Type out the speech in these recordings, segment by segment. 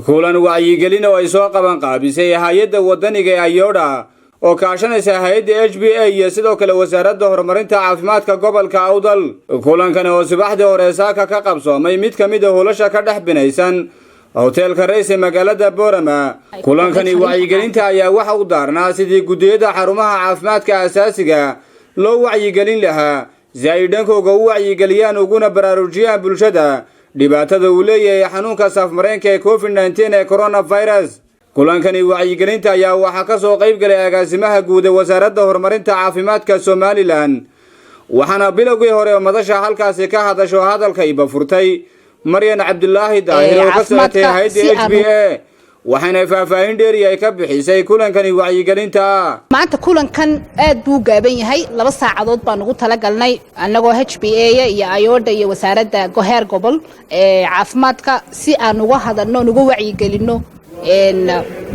kulan wacyigelin oo ay soo qaban qaabisay hay'adda wadaniga ee Ayoodha oo kaashanaysa hay'adda HBA iyo sidoo kale wasaaradda horumarinta caafimaadka gobolka Awdal. Kulankan oo subaxdii hore saaka ka qabsoomay mid ka mid ah hawlasha ka dhex binaysan hoteelka Rays magaalada Boorama. Kulankani wacyigelinta ayaa waxa uu daarnaa sidii gudiyada xarumaha caafimaadka asaasiga loo wacyigelin lahaa zaydhankooga u wacyigeliyaan uguna baraarujiyaan bulshada dhibaatada uu leeyahay xanuunka safmareenka ee COVID-19 ee coronavirus. kulankani wacyigelinta ayaa waxa ka soo qayb galay agaasimaha guud ee wasaaradda horumarinta caafimaadka Somaliland, waxaana bilowgii hore madasha halkaasi ka hadasho hadalka iba furtay Maryan Cabdullaahi Daahir oo ka socotay hay'adda HBA, waxaana faahfaahin dheeri ay ka bixisay kulankani wacyigelinta. maanta kulankan aad buu gaaban yahay 2 saacadood baan ugu talagalnay annagoo HBA iyo Ayoodha iyo wasaaradda goheer gobol ee caafimaadka si aan uga hadalno ugu wacyigelino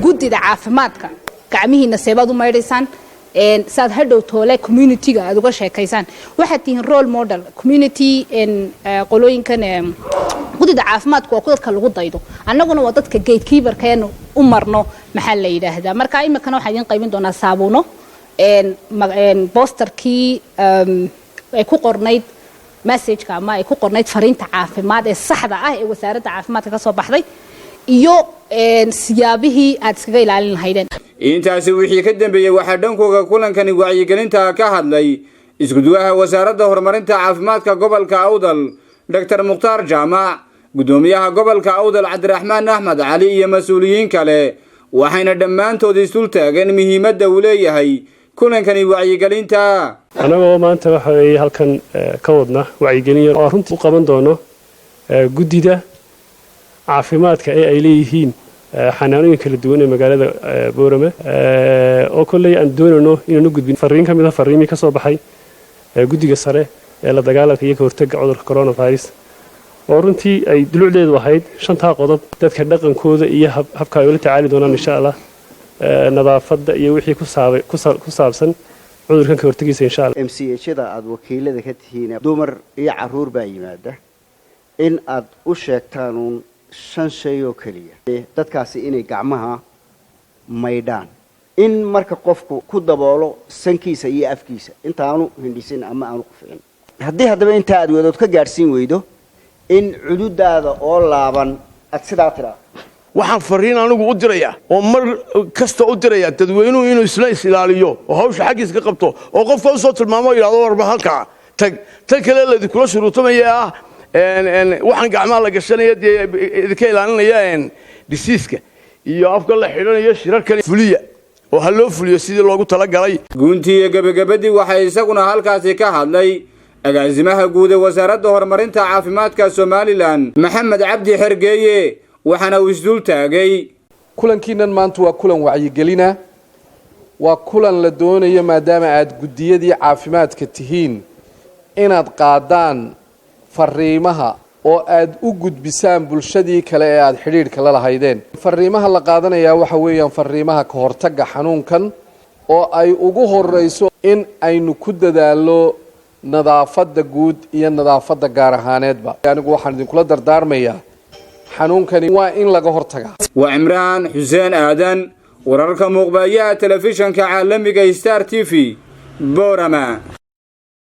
gudida caafimaadka gacmihiina seebad u maydaysan saad hadhow toole community-ga aad uga sheekaysan waxa tihiin role model community qolooyinkan gudida caafimaadku waa dadka lagu daydo annaguna waa dadka gatekeeper-keenu u marno maxaa la yiraahdaa. marka imikana waxaan idin qaybin doonaa saabuuno posterkii ay ku qornayd message-ka ama ay ku qornayd fariinta caafimaad ee saxda ah ee wasaaradda caafimaadka ka soo baxday iyo siyaabihii aad iskaga ilaalin lahaydeen. intaasi wixii ka dambeeyay waxa dhankooga kulankani wacyigelinta ka hadlay iskuduwaha wasaaradda horumarinta caafimaadka gobolka Awdal Dr. Mukhtaar Jaamac, gudoomiyaha gobolka Awdal Cabdiraxmaan Axmed Cali iyo mas'uuliyiin kale, waxayna dhammaantood isu taageen muhiimadda uu leeyahay kulankani wacyigelinta. anagoo maanta waxa ay halkan ka wadna wacyigelin oo runtii u qaban doono gudida caafimaadka ee ay leeyihiin xanaanooyin kala duwan ee magaalada Boorama oo kulay aan doonayno inaan u gudbin fariin ka mid ah fariimii ka soo baxay gudiga sare ee la dagaalanka iyo ka hortagga cudurka coronavirus oo runtii ay dulucdeedu ahayd 5 qodob dadka dhaqankooda iyo habka ay ula tacaali doonaan insha Allah nadaafadda iyo wixii ku saabsan cudurkan ka hortaggiisa insha Allah. MCH-da aad wakiilada ka tihiin dumar iyo caruur baa yimaada in aad u sheegtaan 5 shay oo kaliya dadkaasi inay gacmaha maydhaan in marka qofku ku daboolo sankiisa iyo afkiisa intaanu hindhisin ama aanu qufin haddii hadaba inta aad wadaad ka gaarsiin weydo in cududaada oo laaban aad sidaa tira waxaan fariin anigu u diraya oo mar kasta u diraya dadweynuhu inuu isla ilaaliyo oo hawsha xaqiis ka qabto oo qofka u soo tilmaamo ilaado warba halka tag kale la kula shuruutamaya waxaan gacmaha la gashanaya idinka ilaalinaya disease-ka iyo afka la xidhanayo shirarka fuliya oo hal loo fuliyo sidii loogu tala galay. guntiga gabagabadii waxa isaguna halkaasi ka hadlay agaasimaha guud ee wasaaradda horumarinta caafimaadka Somaliland Maxamed Cabdi Xergeeye, waxaana uu isdul taagay kulankiinan maanta waa kulan wacyigelina waa kulan la doonayo maadaama aad gudiyadii caafimaadka tihiin inaad qaadaan fariimaha oo aad u gudbisaan bulshadii kale ee aad xiriirka la lahaydeen. fariimaha la qaadanaya waxa weeyaan fariimaha ka hortagga xanuunkan oo ay ugu horeyso in aynu ku dadaalo nadaafadda guud iyo nadaafadda gaar ahaaneedba. anigu waxaan idinkula dardaarmayaa xanuunkani waa in laga hortagaa. waa Imraan Xuseen Aadan, wararka muuqbaaya telefishanka caalamiga Star TV, Boorama.